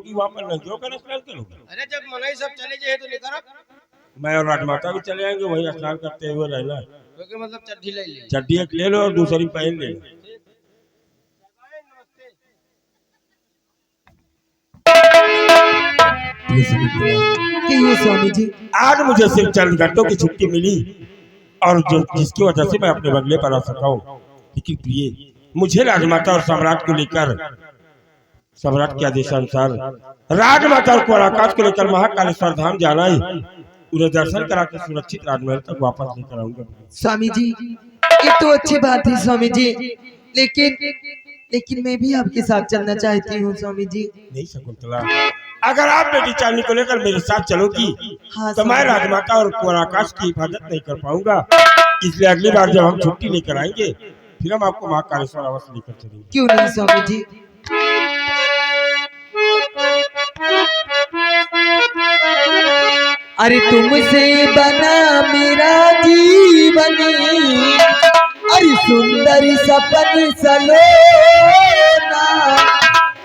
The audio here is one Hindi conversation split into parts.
होगी वहाँ पर नदियों का स्नान करोगे? अरे जब मनाई सब चले जाए तो नहीं करब। मैं और राजमाता भी चले आएंगे, वहीं स्नान करते हुए रहना। क्योंकि मतलब चड्ढी ले ले। चड्डी एक ले लो और दूसरी पहन ले लो। ये स्वामी जी आज मुझे सिर्फ चंद घंटों की छुट्टी मिली और जो जिसकी वजह से मैं अपने बंगले पर आ सका हूँ। लेकिन प्रिय, मुझे राजमाता और सम्राट को लेकर, सम्राट के आदेशानुसार राजमाता और आकाश को लेकर महाकालेश्वर धाम जाना है। उन्हें दर्शन करा के सुरक्षित राजमहल तक वापस लेकर आऊंगा। स्वामी जी ये तो अच्छी बात है स्वामी जी, लेकिन मैं भी आपके साथ चलना चाहती हूँ स्वामी जी। नहीं शकुंतला, अगर आप बेटी चांदनी को लेकर मेरे साथ चलोगी हाँ, तो मैं राजमाता और आकाश की हिफाजत नहीं कर पाऊंगा। इसलिए अगली बार जब हम छुट्टी लेकर आएंगे फिर हम आपको महाकालेश्वर अवश्य लेकर चलेंगे। क्यों नहीं स्वामी जी। अरे तुमसे बना मेरा जीवन, अरे सुंदर सपन सलोना,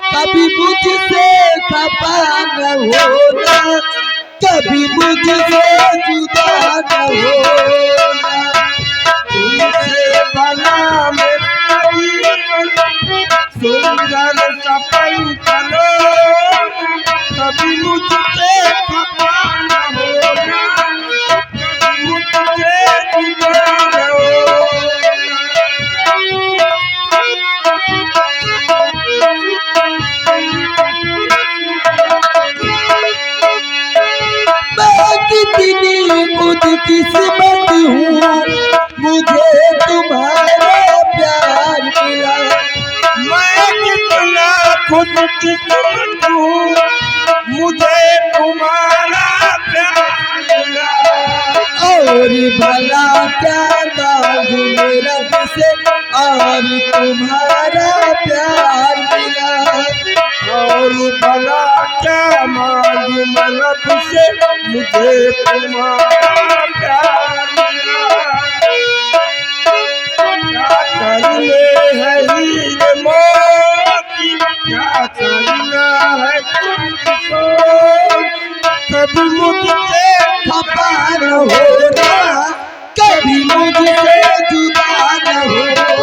कभी मुझसे खपा न होना, कभी मुझसे जुदा न होना। तुमसे बना मेरा जीवन, सुंदर सपन चलो, कभी मुझसे खपा न होना, कभी मुझसे जुदा न मैं कितनी खुदकिस्मत हूँ, मुझे तुम्हारा प्यार मिला। मैं कितना खुदकिस्मत हूँ, मुझे तुम्हारा प्यार मिला। और भला क्या मांगू मेरा से, और तुम्हारा प्यार मिला। और भला क्या मांगू मतलब से, मुझे तुम्हारा प्यार मिला। क्या करने है हीरे मोती, क्या करना है तुमको, कभी मुझसे खपा न होना, कभी मुझसे जुदा न होना।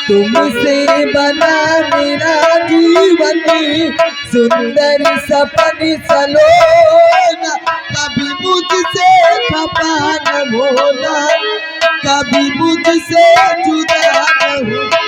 तुमसे बना मेरा जीवन, सुंदर सपन सलोना, कभी मुझसे खपा न होना, कभी मुझसे जुदा न होना।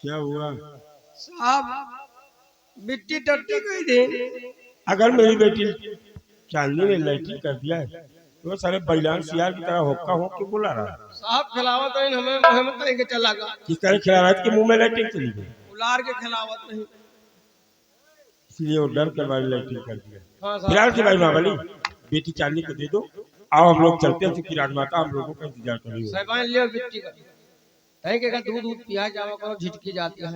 क्या हुआ? साहब मिट्टी टट्टी कोई दे। अगर मेरी बेटी चांदनी ने लैट्रिन कर दिया है तो सारे बैलान सियार की तरह होक्का हो क्यों बुला रहा है? साहब खिलावत नहीं हमें, हमें तो इनके चला गया। किस तरह खिला रहा है कि मुंह में लैट्रिन चली गई, उलार के खिलावत नहीं। इसलिए वो डर के बारे लैट्रिन कर दिया। हाँ फिलहाल की साहब। भाई महाबली, बेटी चांदनी को दे दो। आओ हम लोग चलते हैं, क्योंकि राजमाता हम लोगों का इंतजार कर रही है। साहिबान लियो मिट्टी का। कहीं के दूध दूध पिया जावा करो, झिटकी जाती है।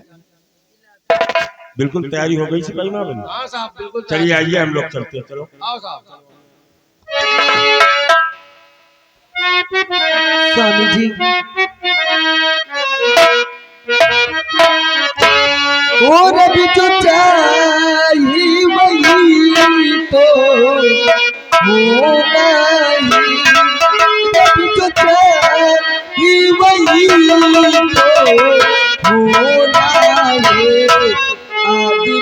बिल्कुल तैयारी हो गई सिपाही महाबली? हाँ साहब बिल्कुल। चलिए आइए हम लोग चलते हैं, चलो। आओ साहब चलो। स्वामी जी और अभी जो चाहिए वही तो होना ही, अभी जो चाहिए वही तो होना है। आदमी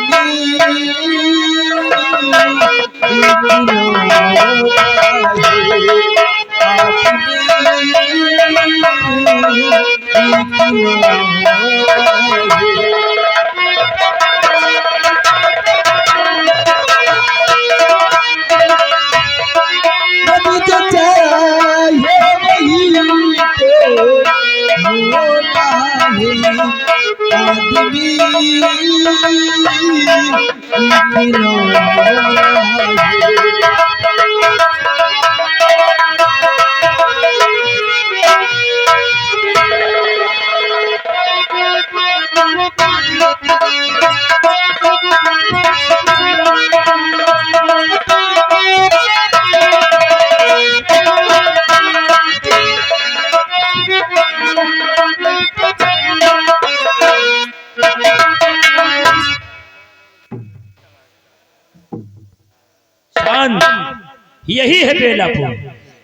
है बेलापुर,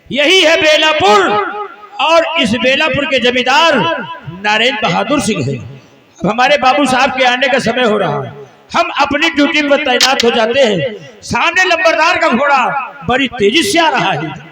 यही है बेलापुर। और इस बेलापुर के जमींदार नरेंद्र बहादुर सिंह है। अब हमारे बाबू साहब के आने का समय हो रहा है, हम अपनी ड्यूटी पर तैनात हो जाते हैं। सामने लंबरदार का घोड़ा बड़ी तेजी से आ रहा है।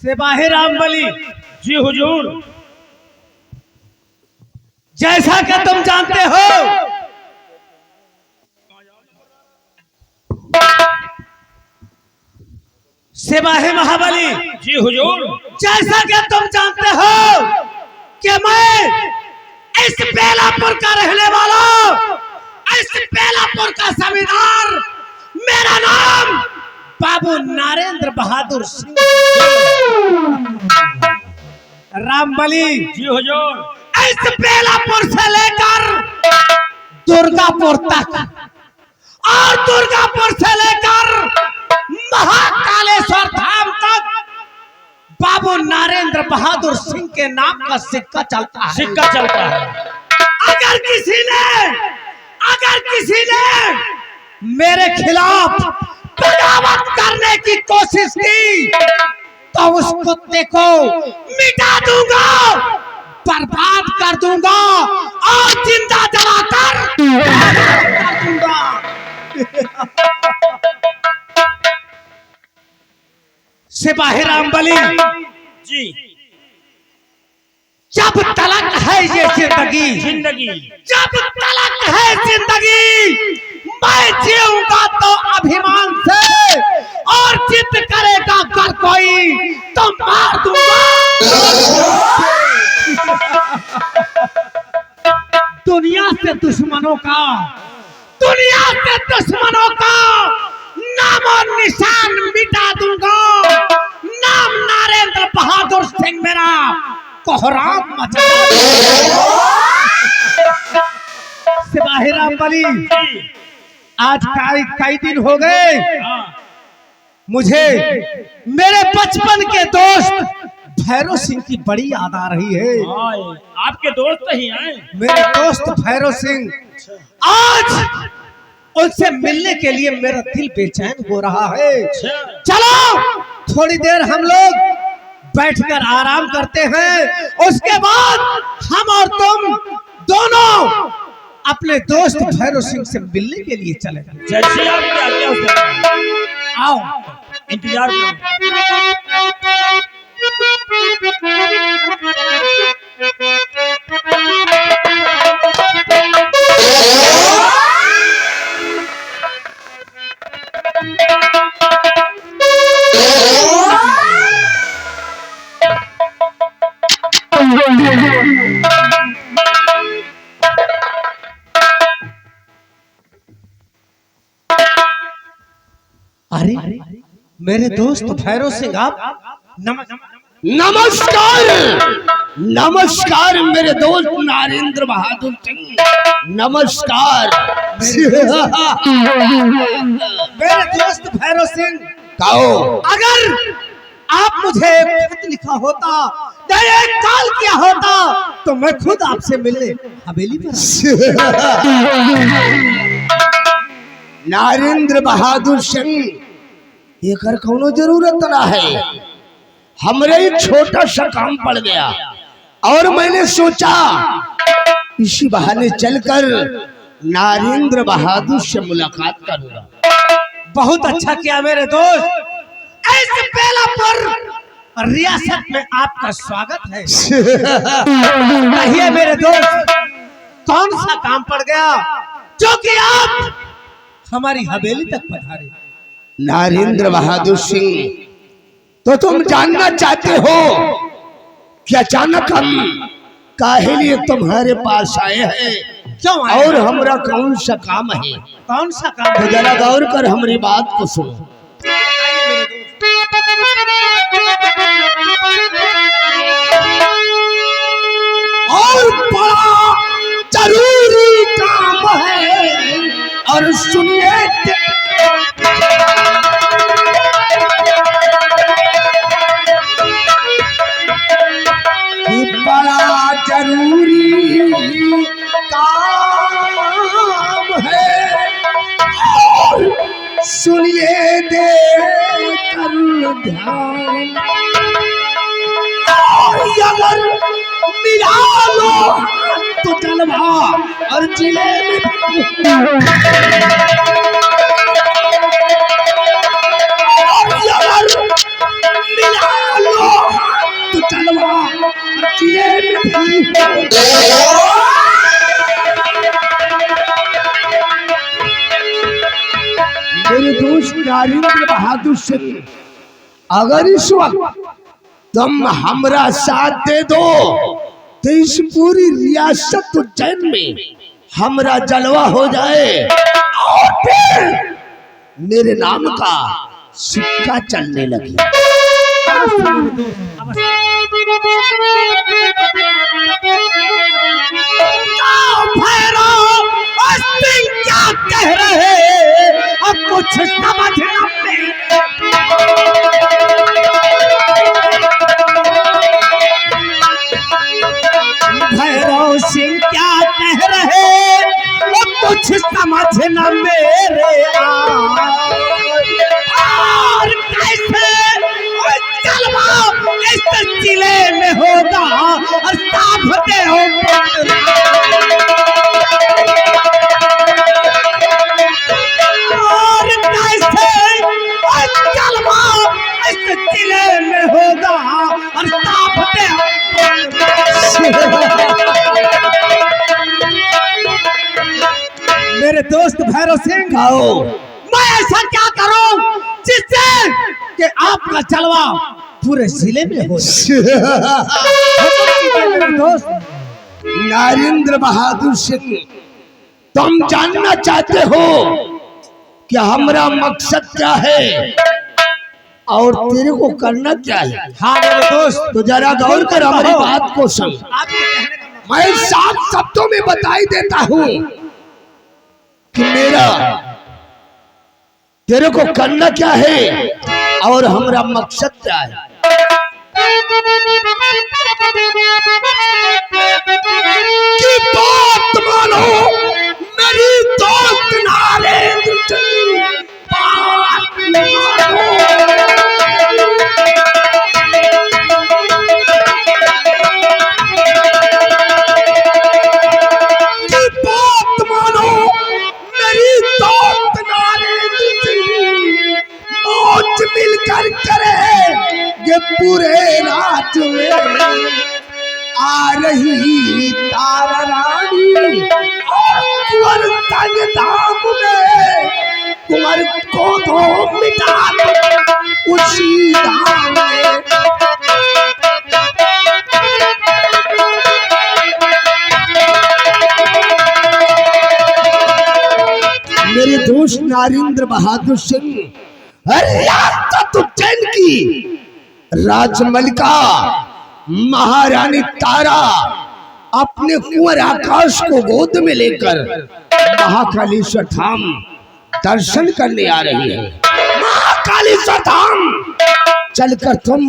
सिपाही रामबली, जी हुजूर। जैसा कि तुम जानते हो सिपाही महाबली, जी हुजूर। जैसा कि तुम जानते हो कि मैं इस बेलापुर का रहने वाला, इस बेलापुर का जमींदार, मेरा नाम बाबू नरेंद्र बहादुर सिंह रामबली। जी हुजूर। इस बेलापुर से लेकर दुर्गापुर तक और दुर्गापुर से लेकर महाकालेश्वर धाम तक बाबू नरेंद्र बहादुर सिंह के नाम का सिक्का चलता है। सिक्का चलता है। अगर किसी ने मेरे खिलाफ बगावत करने की कोशिश की तो उस कुत्ते को मिटा दूंगा, बर्बाद कर दूंगा और जिंदा जलाकर कर दूंगा। सिपाही रामबली जी। जब तलक है ये जिंदगी, जब तलक है जिंदगी, मैं जीऊंगा तो अभिमान से, और जिद करेगा कर कोई तो मार दूंगा। दुनिया से दुश्मनों का नाम और निशान मिटा दूंगा। नाम नरेंद्र बहादुर सिंह मेरा कोहराम मचा। सिपाही रामबली, आज कई दिन हो गए मुझे मेरे बचपन के दोस्त भैरव सिंह की बड़ी याद आ रही है। आपके दोस्त ही आए? मेरे दोस्त भैरव सिंह, आज उनसे मिलने के लिए मेरा दिल बेचैन हो रहा है। चलो थोड़ी देर हम लोग बैठकर आराम करते हैं, उसके बाद हम और तुम दोनों अपने दोस्त भैरव सिंह से मिलने के लिए चले। जैसे आपकी आज्ञा हो। आओ, इंतजार अरे मेरे दोस्त भैरव सिंह, आप नमस्कार। नमस्कार मेरे दोस्त नरेंद्र बहादुर सिंह, नमस्कार। मेरे दोस्त भैरव सिंह, कहो। अगर आप मुझे एक खत लिखा होता या एक कॉल किया होता तो मैं खुद आपसे मिलने हवेली पर नरेंद्र बहादुर सिंह, एकर कोनो जरूरत ना है। हमरे एक छोटा सा काम पड़ गया और मैंने सोचा इसी बहाने चलकर नरेंद्र बहादुर से मुलाकात करूंगा। बहुत अच्छा किया मेरे दोस्त। ऐसे बेला पर रियासत में आपका स्वागत है। कहिए मेरे दोस्त, कौन सा काम पड़ गया जो कि आप हमारी हवेली तक पधारे? नरेंद्र बहादुर सिंह, तो तुम जानना चाहते हो कि अचानक हम काहे लिए तुम्हारे पास आए हैं? क्यों आए? और हमरा कौन सा काम है? कौन सा काम? तो जरा गौर कर हमारी बात को सुनो। और बड़ा जरूरी काम है, और सुनिए बड़ा जरूरी काम है, और सुनिए दे कर ध्यान। अगर मिला लो तो जलवा और जिले में, अगर मिला लो तो जलवा और जिले में। मेरे दोस्त नरेंद्र बहादुर सिंह, अगर इस वक्त तुम हमरा साथ दे दो तो इस पूरी रियासत उज्जैन में हमरा जलवा हो जाए और फिर मेरे नाम का सिक्का चलने लगे। क्या कह रहे अब कुछ समझना भैरव सिंह क्या कह रहे अब कुछ समझना मेरे और कैसे जलवा इस जिले में होगा और साफ दे हो और कैसे जलवा इस जिले में होगा और साफ दे मेरे दोस्त भैरव सिंह, आओ। मैं ऐसा क्या करूं जिससे कि आपका जलवा पूरे जिले में हो मेरे दोस्त। नरेंद्र बहादुर सिंह, तुम जानना चाहते हो कि हमारा मकसद क्या है और तेरे को करना क्या है? हाँ मेरे दोस्त, तो जरा गौर कर हमारी बात को सुन। आपके कहने का मैं साफ शब्दों में बताई देता हूँ कि मेरा तेरे को करना क्या है और हमारा मकसद क्या है। कि बात मानो मेरी दोस्त नरेंद्र सिंह, बात मानो। कि बात मानो मेरी दोस्त नरेंद्र सिंह, मौज मिलकर करेंगे पूरे राज्य में। आ रही तारा रानी और कुंवर तंग धाम में, कुंवर को तो मिटा उसी धाम में। मेरे दोस्त नरेंद्र बहादुर सिंह, रियासत उज्जैन की राजमलिका महारानी तारा अपने कुंवर आकाश को गोद में लेकर महाकालेश्वर धाम दर्शन करने आ रही है। महाकालेश्वर धाम चलकर तुम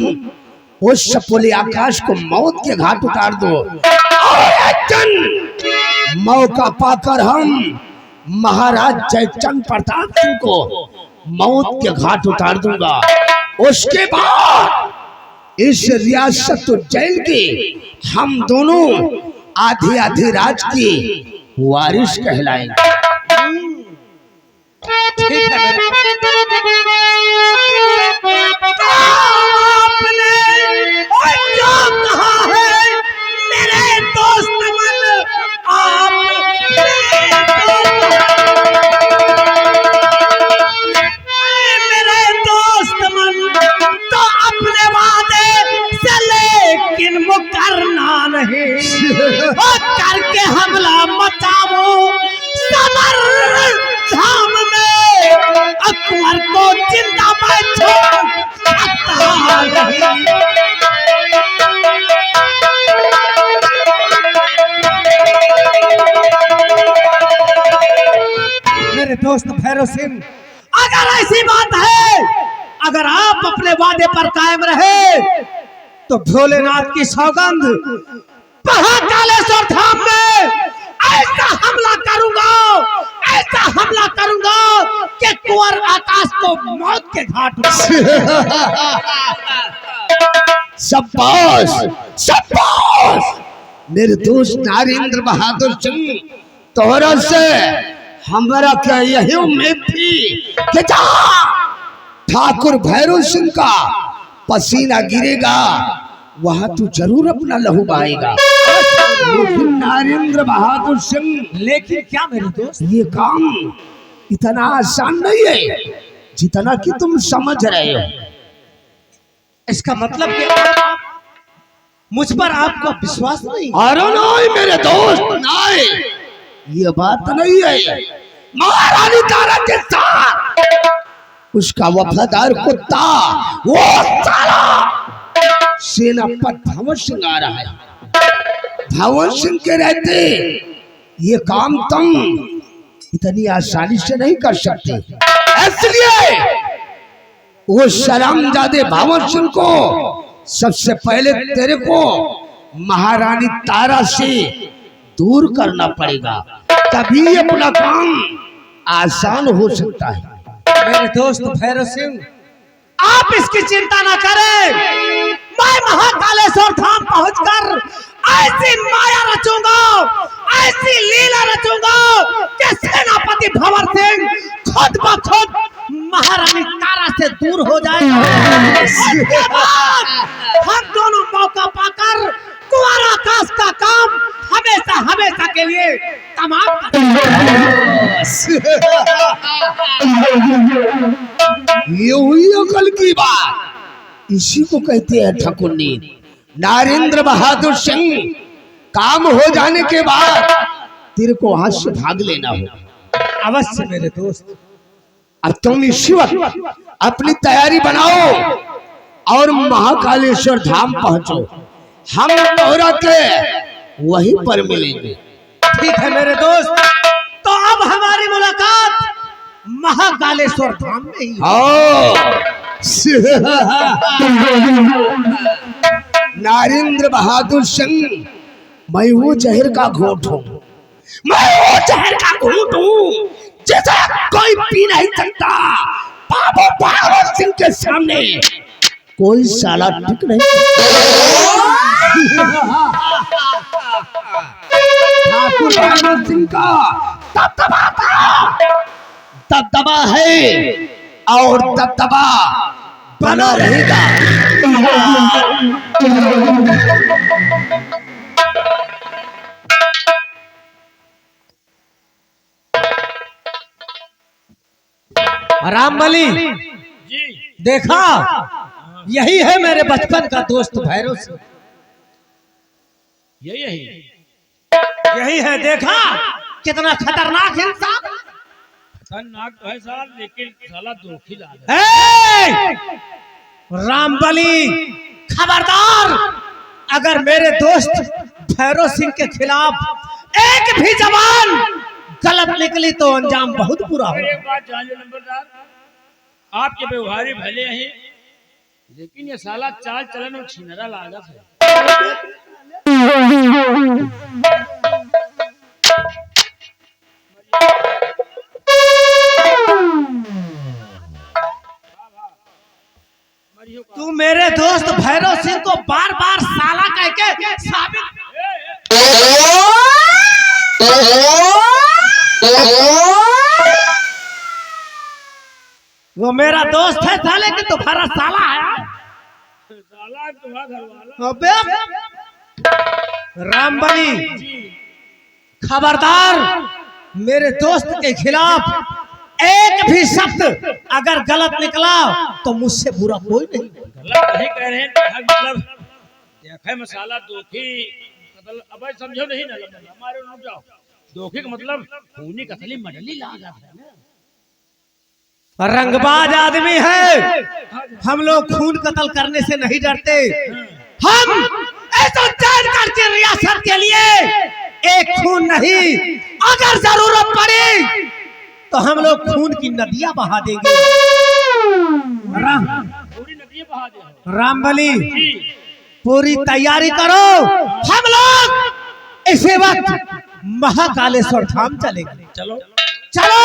उस सपोले आकाश को मौत के घाट उतार दो और एक मौका पाकर हम महाराज जयचंद प्रताप सिंह को मौत के घाट उतार दूंगा। उसके बाद इस रियासत उज्जैन के हम दोनों आधे आधे राज की वारिस कहलाएंगे। ठीक है मेरे दोस्त मन आप मेरे दोस्त मन तो अपने वादे से लेकिन मुकरना नहीं करके हमला मचाओ समर धाम में अकबर को जिंदा मैं छोड़ सकता नहीं। मेरे दोस्त भैरव सिंह, अगर ऐसी बात है, अगर आप अपने वादे पर कायम रहे तो भोलेनाथ की सौगंध महाकालेश्वर धाम में ऐसा हमला करूंगा कि कुंवर आकाश को मौत के घाट शाबाश शाबाश मेरे दोस्त नरेंद्र बहादुर सिंह, तोहरा से हमारा क्या यही उम्मीद थी कि जहां ठाकुर भैरव सिंह का पसीना गिरेगा वहां तू जरूर अपना लहू बहाएगा। लेकिन नरेंद्र बहादुर सिंह, लेकिन क्या मेरे दोस्त, ये काम इतना आसान नहीं है जितना कि तुम समझ रहे हो। इसका मतलब कि आप मुझ पर आपका विश्वास नहीं? अरे नहीं मेरे दोस्त, नहीं, ये बात नहीं है। महारानी तारा के साथ उसका वफादार कुत्ता वो साला सेनापति भवन सिंह आ रहा है। भवन सिंह के रहते ये काम तुम इतनी आसानी से नहीं कर सकते, इसलिए वो शरामजादे भवन सिंह को सबसे पहले तेरे को महारानी तारा से दूर करना पड़ेगा, तभी अपना काम आसान हो सकता है। मेरे दोस्त भैरव सिंह, आप इसकी चिंता ना करें, मैं महाकालेश्वर धाम पहुंचकर ऐसी माया रचूंगा, ऐसी लीला रचूंगा कि सेनापति भंवर सिंह खुद ब खुद महारानी तारा से दूर हो जाएगा। उसके बाद हम दोनों मौका पाकर कुंवर आकाश का काम हमेशा हमेशा के लिए तमाम ये हुई अकल की बात, इसी को कहते हैं ठाकुर नींद। नरेंद्र बहादुर सिंह, काम हो जाने के बाद तेरे को वहां से भाग लेना हो। अवश्य मेरे दोस्त। अब तुम इसी वक्त अपनी तैयारी बनाओ और महाकालेश्वर धाम पहुंचो, हम तोहरा के वहीं पर मिलेंगे। ठीक है मेरे दोस्त, तो अब हमारी मुलाकात महाकालेश्वर धाम में ही। नरेंद्र बहादुर सिंह, मैं वो जहर का घोट हूँ, मैं वो जहर का घोट हूँ जिसे कोई पी नहीं सकता। बाबू भगवत सिंह के सामने कोई साला टिक नहीं ठाकुर भगवत सिंह का दबदबा है और दबदबा बना रहेगा। रामबली देखा, यही है मेरे बचपन का दोस्त भैरव सिंह, यही है। देखा कितना खतरनाक इंसान, खतरनाक तो है साला, लेकिन साला धोखेबाज है। रामबली खबरदार, अगर मेरे दोस्त भैरव सिंह के खिलाफ एक भी जबान गलत निकली तो अंजाम बहुत बुरा और होगा। एक बात जान लो नंबरदार, आपके व्यवहारी भले हैं, लेकिन ये साला चाल चलन और छिनरा लागत है। तू मेरे दोस्त भैरव सिंह को बार बार साला कह के साबित, वो मेरा दोस्त है साले कि तुम्हारा साला है? साला तुम्हारा घर वाला। अबे रामबली, खबरदार, मेरे दोस्त के खिलाफ एक भी शब्द अगर गलत निकला तो मुझसे बुरा कोई नहीं। गलत नहीं कह रहे हैं, मतलब देखे मसाला दोखी, मतलब अब समझो नहीं ना, हमारे रुक जाओ। दोखी का मतलब खूनी कतली मडली लागत है ना। रंगबाज आदमी है, हम लोग खून कत्ल करने से नहीं डरते। हम ऐसा जानकर के रियासत के लिए एक खून नहीं, अगर जरूरत पड़ी तो हम लोग खून की नदियां बहा देंगे। पूरी नदियां बहा दे। रामबली, जी, पूरी तैयारी करो, हम लोग इसी वक्त महाकालेश्वर धाम चलेंगे। चलो। चलो।